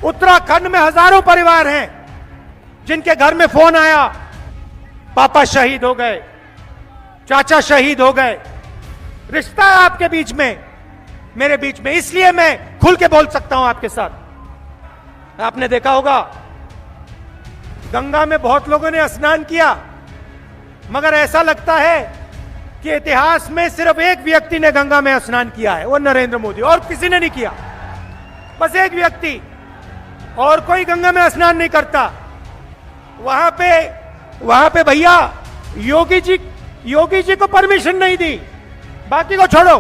उत्तराखंड में हजारों परिवार हैं जिनके घर में फोन आया, पापा शहीद हो गए, चाचा शहीद हो गए। रिश्ता है आपके बीच में, मेरे बीच में, इसलिए मैं खुल के बोल सकता हूं आपके साथ। आपने देखा होगा गंगा में बहुत लोगों ने स्नान किया, मगर ऐसा लगता है कि इतिहास में सिर्फ एक व्यक्ति ने गंगा में स्नान किया है, वो नरेंद्र मोदी, और किसी ने नहीं किया। बस एक व्यक्ति, और कोई गंगा में स्नान नहीं करता। वहां पे भैया योगी जी को परमिशन नहीं दी, बाकी को छोड़ो।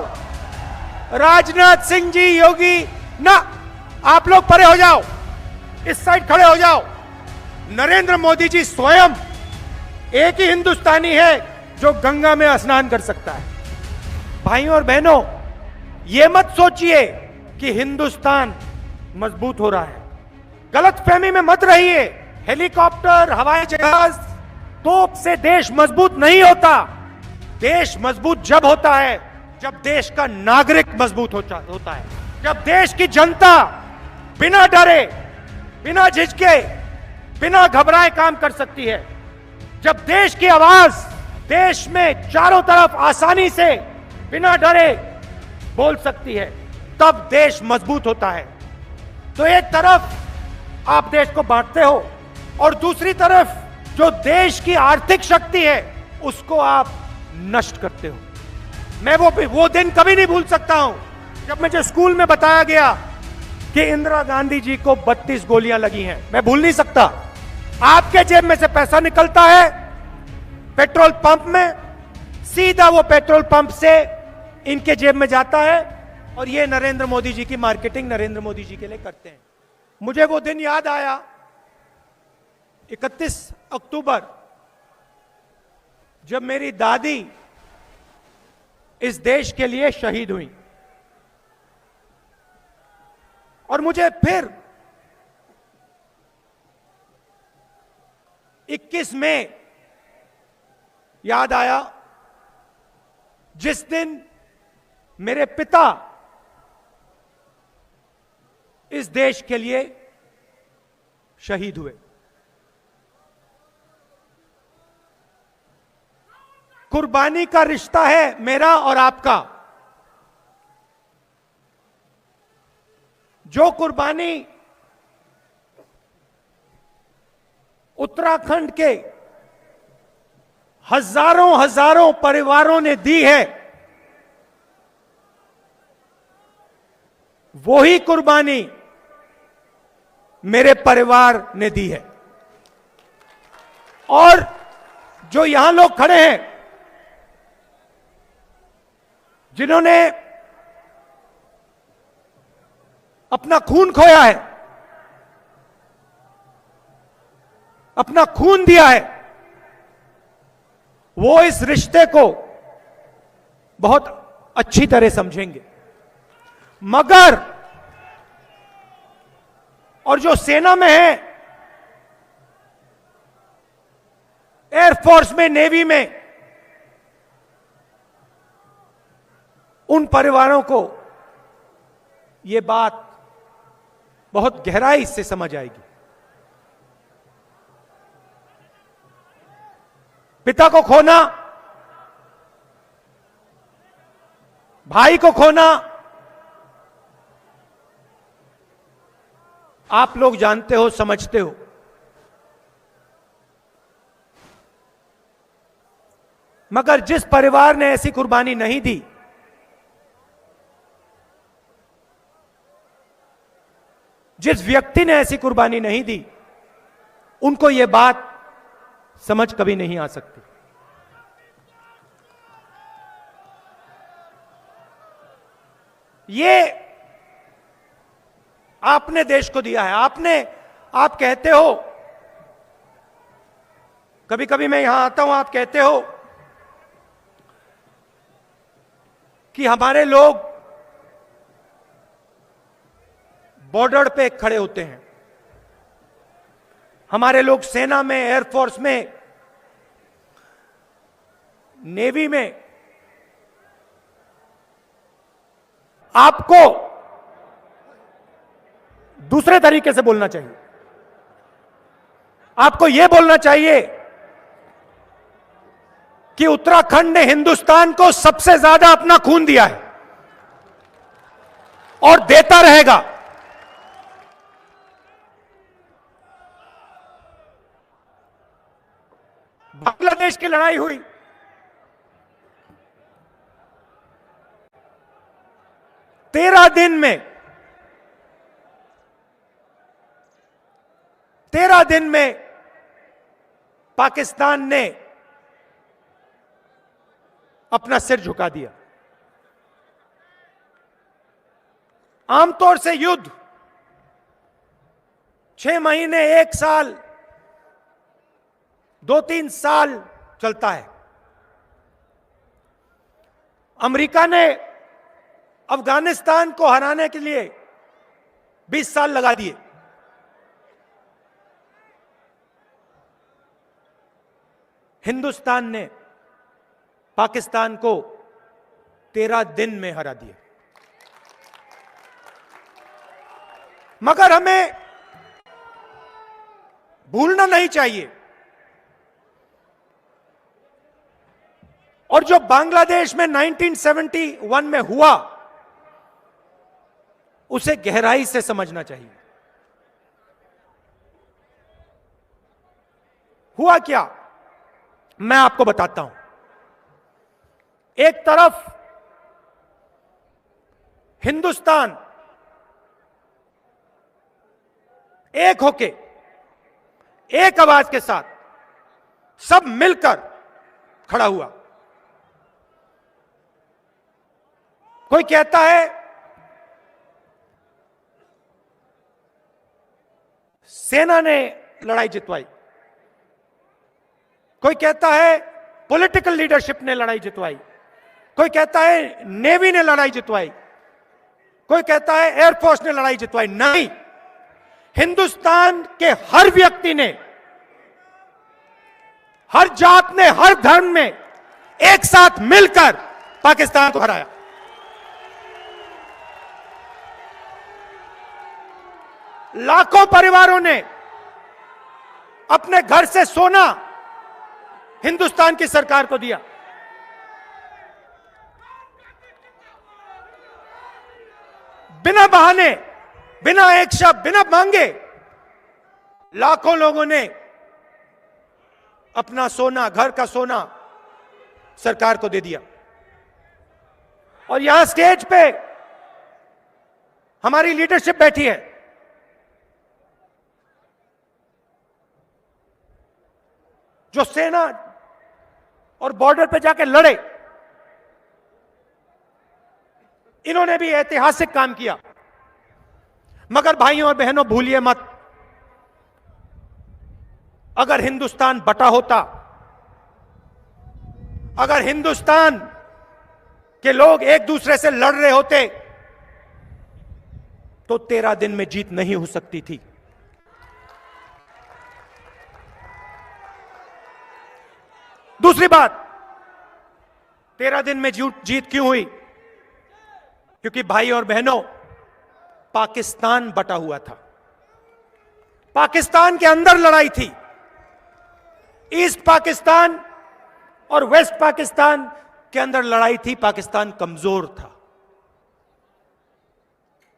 राजनाथ सिंह जी, योगी ना, आप लोग परे हो जाओ, इस साइड खड़े हो जाओ। नरेंद्र मोदी जी स्वयं एक ही हिंदुस्तानी है जो गंगा में स्नान कर सकता है। भाइयों और बहनों, यह मत सोचिए कि हिंदुस्तान मजबूत हो रहा है, गलत फहमी में मत रहिए। हेलीकॉप्टर, हवाई जहाज, तोप से देश मजबूत नहीं होता। देश मजबूत जब होता है जब देश का नागरिक मजबूत होता है, जब देश की जनता बिना डरे, बिना झिझके, बिना घबराए काम कर सकती है, जब देश की आवाज देश में चारों तरफ आसानी से बिना डरे बोल सकती है, तब देश मजबूत होता है। तो एक तरफ आप देश को बांटते हो और दूसरी तरफ जो देश की आर्थिक शक्ति है उसको आप नष्ट करते हो। मैं वो दिन कभी नहीं भूल सकता हूं जब मुझे स्कूल में बताया गया कि इंदिरा गांधी जी को 32 गोलियां लगी हैं। मैं भूल नहीं सकता। आपके जेब में से पैसा निकलता है पेट्रोल पंप में, सीधा वो पेट्रोल पंप से इनके जेब में जाता है, और ये नरेंद्र मोदी जी की मार्केटिंग नरेंद्र मोदी जी के लिए करते हैं। मुझे वो दिन याद आया, 31 अक्टूबर, जब मेरी दादी इस देश के लिए शहीद हुई, और मुझे फिर 21 मई याद आया, जिस दिन मेरे पिता इस देश के लिए शहीद हुए। कुर्बानी का रिश्ता है मेरा और आपका। जो कुर्बानी उत्तराखंड के हजारों परिवारों ने दी है, वो ही कुर्बानी मेरे परिवार ने दी है। और जो यहां लोग खड़े हैं जिन्होंने अपना खून खोया है, अपना खून दिया है, वो इस रिश्ते को बहुत अच्छी तरह समझेंगे। मगर और जो सेना में है, एयरफोर्स में, नेवी में, उन परिवारों को यह बात बहुत गहराई से समझ आएगी। पिता को खोना, भाई को खोना, आप लोग जानते हो, समझते हो। मगर जिस परिवार ने ऐसी कुर्बानी नहीं दी, जिस व्यक्ति ने ऐसी कुर्बानी नहीं दी, उनको यह बात समझ कभी नहीं आ सकती। ये आपने देश को दिया है। आप कहते हो, कभी कभी मैं यहां आता हूं, आप कहते हो कि हमारे लोग बॉर्डर पे खड़े होते हैं, हमारे लोग सेना में, एयरफोर्स में, नेवी में। आपको दूसरे तरीके से बोलना चाहिए। आपको यह बोलना चाहिए कि उत्तराखंड ने हिंदुस्तान को सबसे ज्यादा अपना खून दिया है और देता रहेगा। बांग्लादेश की लड़ाई हुई, तेरह दिन में पाकिस्तान ने अपना सिर झुका दिया। आमतौर से युद्ध 6 महीने, 1 साल, 2-3 साल चलता है। अमेरिका ने अफगानिस्तान को हराने के लिए 20 साल लगा दिए। हिंदुस्तान ने पाकिस्तान को 13 दिन में हरा दिया। मगर हमें भूलना नहीं चाहिए, और जो बांग्लादेश में 1971 में हुआ उसे गहराई से समझना चाहिए। हुआ क्या, मैं आपको बताता हूं। एक तरफ हिंदुस्तान एक होके, एक आवाज के साथ, सब मिलकर खड़ा हुआ। कोई कहता है सेना ने लड़ाई जितवाई, कोई कहता है पॉलिटिकल लीडरशिप ने लड़ाई जितवाई, कोई कहता है नेवी ने लड़ाई जितवाई, कोई कहता है एयरफोर्स ने लड़ाई जितवाई। नहीं, हिंदुस्तान के हर व्यक्ति ने, हर जात ने, हर धर्म में एक साथ मिलकर पाकिस्तान को हराया। लाखों परिवारों ने अपने घर से सोना हिंदुस्तान की सरकार को दिया। बिना बहाने, बिना एक शब्द, बिना मांगे लाखों लोगों ने अपना सोना, घर का सोना सरकार को दे दिया। और यहां स्टेज पे हमारी लीडरशिप बैठी है। जो सेना और बॉर्डर पे जाके लड़े, इन्होंने भी ऐतिहासिक काम किया। मगर भाइयों और बहनों, भूलिए मत, अगर हिंदुस्तान बटा होता, अगर हिंदुस्तान के लोग एक दूसरे से लड़ रहे होते, तो 13 दिन में जीत नहीं हो सकती थी। दूसरी बात, 13 दिन में जीत क्यों हुई? क्योंकि भाई और बहनों, पाकिस्तान बटा हुआ था। पाकिस्तान के अंदर लड़ाई थी। ईस्ट पाकिस्तान और वेस्ट पाकिस्तान के अंदर लड़ाई थी। पाकिस्तान कमजोर था।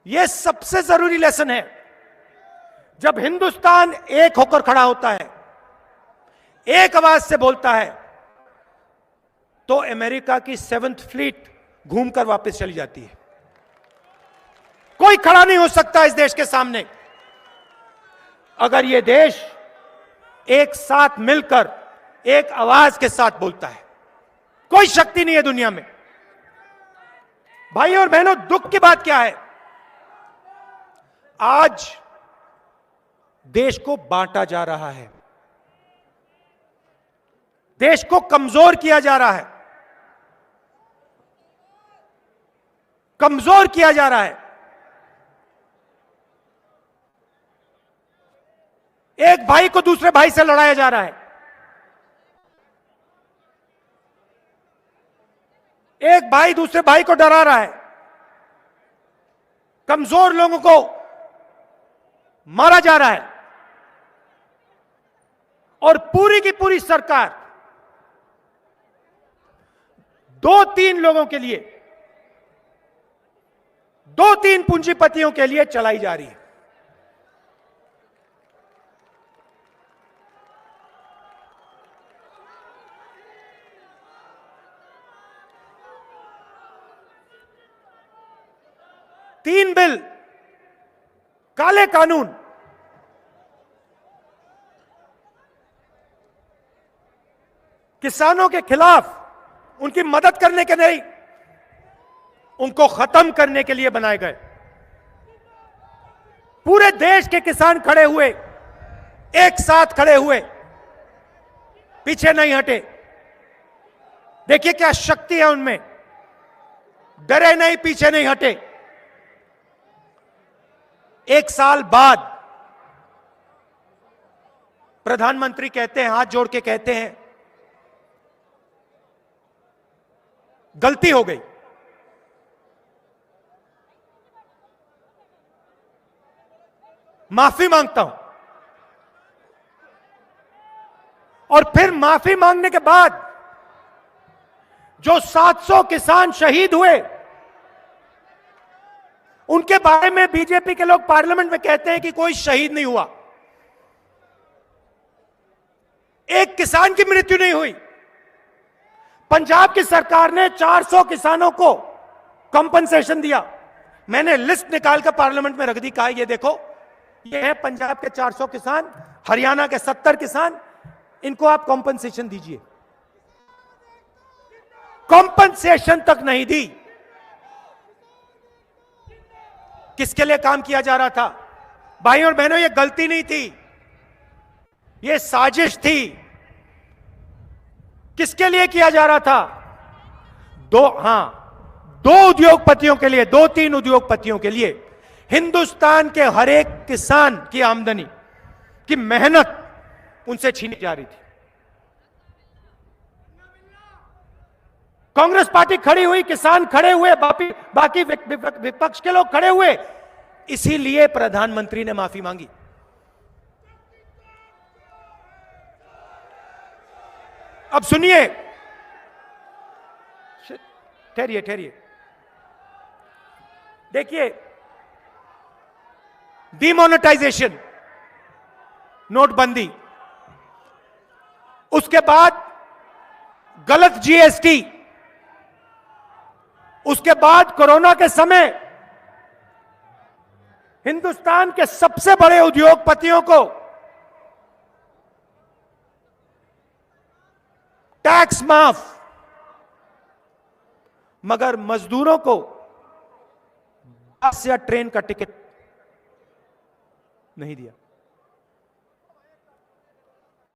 यह सबसे जरूरी लेसन है। जब हिंदुस्तान एक होकर खड़ा होता है, एक आवाज से बोलता है, तो अमेरिका की 7th फ्लीट घूमकर वापस चली जाती है। कोई खड़ा नहीं हो सकता इस देश के सामने। अगर यह देश एक साथ मिलकर एक आवाज के साथ बोलता है, कोई शक्ति नहीं है दुनिया में। भाइयों और बहनों, दुख की बात क्या है? आज देश को बांटा जा रहा है, देश को कमजोर किया जा रहा है, कमजोर किया जा रहा है। एक भाई को दूसरे भाई से लड़ाया जा रहा है। एक भाई दूसरे भाई को डरा रहा है। कमजोर लोगों को मारा जा रहा है और पूरी की पूरी सरकार 2-3 लोगों के लिए, 2-3 पूंजीपतियों के लिए चलाई जा रही है। तीन बिल, काले कानून, किसानों के खिलाफ, उनकी मदद करने के नहीं, उनको खत्म करने के लिए बनाए गए। पूरे देश के किसान खड़े हुए, एक साथ खड़े हुए, पीछे नहीं हटे। देखिए क्या शक्ति है उनमें, डरे नहीं, पीछे नहीं हटे। एक साल बाद प्रधानमंत्री कहते हैं, हाथ जोड़ के कहते हैं, गलती हो गई, माफी मांगता हूं। और फिर माफी मांगने के बाद जो 700 किसान शहीद हुए, उनके बारे में बीजेपी के लोग पार्लियामेंट में कहते हैं कि कोई शहीद नहीं हुआ, एक किसान की मृत्यु नहीं हुई। पंजाब की सरकार ने 400 किसानों को कंपनसेशन दिया। मैंने लिस्ट निकालकर पार्लियामेंट में रख दी, कहा ये देखो, ये है पंजाब के 400 किसान, हरियाणा के 70 किसान, इनको आप कंपनसेशन दीजिए। कंपनसेशन तक नहीं दी। किसके लिए काम किया जा रहा था? भाइयों और बहनों, यह गलती नहीं थी, यह साजिश थी। किसके लिए किया जा रहा था? दो उद्योगपतियों के लिए, 2-3 उद्योगपतियों के लिए। हिंदुस्तान के हर एक किसान की आमदनी की मेहनत उनसे छीनी जा रही थी। कांग्रेस पार्टी खड़ी हुई, किसान खड़े हुए, बाकी विपक्ष के लोग खड़े हुए, इसीलिए प्रधानमंत्री ने माफी मांगी। अब सुनिए, ठहरिए, देखिए, डिमोनेटाइजेशन, नोटबंदी, उसके बाद गलत जीएसटी, उसके बाद कोरोना के समय हिंदुस्तान के सबसे बड़े उद्योगपतियों को टैक्स माफ, मगर मजदूरों को बस या ट्रेन का टिकट नहीं दिया।